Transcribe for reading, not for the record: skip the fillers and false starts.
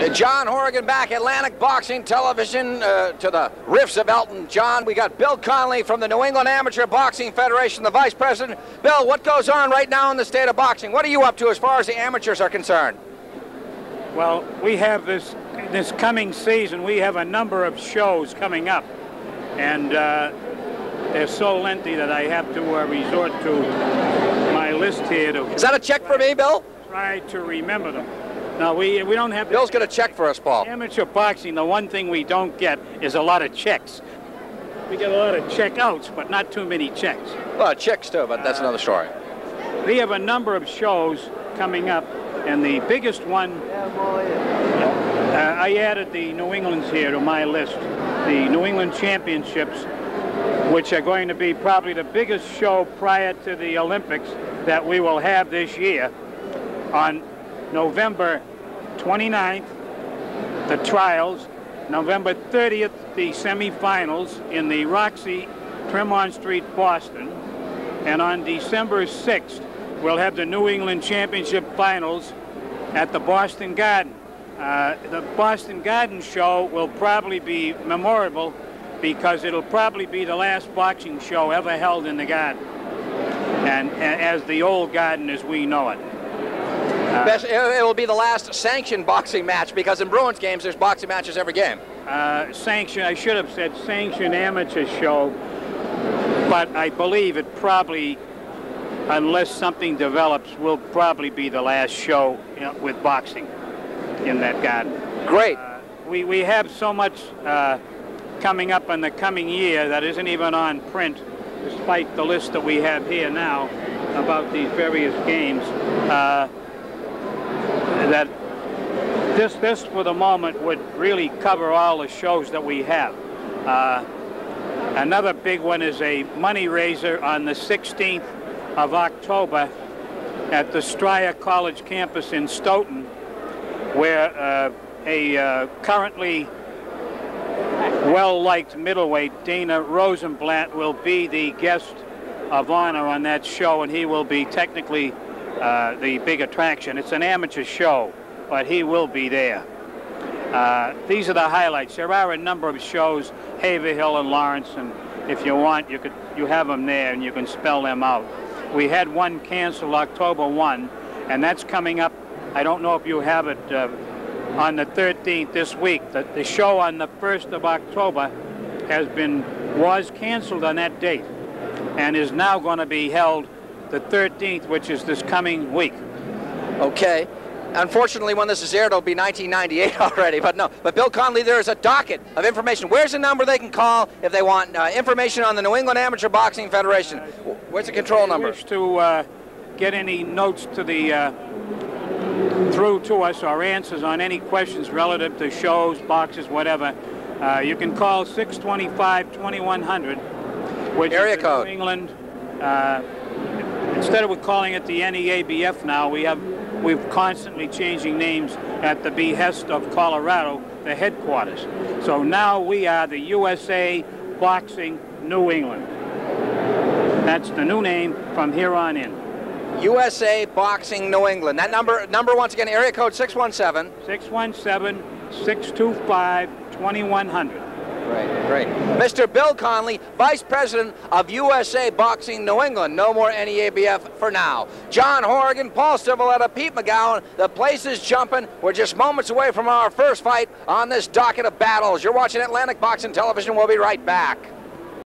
John Horgan back, Atlantic Boxing Television, to the riffs of Elton John. We got Bill Connolly from the New England Amateur Boxing Federation, the Vice President. Bill, what goes on right now in the state of boxing? What are you up to as far as the amateurs are concerned? Well, we have this coming season, we have a number of shows coming up, and they're so lengthy that I have to resort to my list here to... Is that a check for me, Bill? Try to remember them. No, we don't have... Bill's going to check for us, Paul. Amateur boxing, the one thing we don't get is a lot of checks. We get a lot of check-outs, but not too many checks. Well, checks too, but that's another story. We have a number of shows coming up, and the biggest one, I added the New Englands here to my list. The New England Championships, which are going to be probably the biggest show prior to the Olympics that we will have this year. On November 29th, the trials. November 30th, the semifinals in the Roxy, Tremont Street, Boston. And on December 6th, we'll have the New England Championship Finals at the Boston Garden. The Boston Garden show will probably be memorable because it'll probably be the last boxing show ever held in the Garden, and as the old Garden as we know it. It will be the last sanctioned boxing match, because in Bruins games there's boxing matches every game. Sanctioned, I should have said sanctioned amateur show, but I believe it probably, unless something develops, will probably be the last show, you know, with boxing in that Garden. Great. We have so much coming up in the coming year that isn't even on print, despite the list that we have here now about these various games. That this for the moment would really cover all the shows that we have. Another big one is a money raiser on the 16th of October at the Stryer College campus in Stoughton, where a currently well-liked middleweight, Dana Rosenblatt, will be the guest of honor on that show, and he will be technically the big attraction. It's an amateur show, but he will be there. These are the highlights. There are a number of shows, Haverhill and Lawrence, and if you want, you have them there and you can spell them out. We had one canceled October 1, and that's coming up. I don't know if you have it on the 13th this week. The show on the 1st of October was canceled on that date and is now going to be held the 13th, which is this coming week. Okay. Unfortunately, when this is aired, it'll be 1998 already, but no. But Bill Connolly, there is a docket of information. Where's the number they can call if they want information on the New England Amateur Boxing Federation? Where's the control number? If you wish to get any notes to the through to us, or answers on any questions relative to shows, boxes, whatever, you can call 625-2100, which area is code. New England. Instead of calling it the NEABF now, we're constantly changing names at the behest of Colorado, the headquarters. So now we are the USA Boxing New England. That's the new name from here on in. USA Boxing New England. That number once again, area code 617. 617-625-2100. Great. Mr. Bill Connolly, Vice President of USA Boxing New England. No more NEABF for now. John Horgan, Paul Civiletta, Pete McGowan. The place is jumping. We're just moments away from our first fight on this docket of battles. You're watching Atlantic Boxing Television. We'll be right back.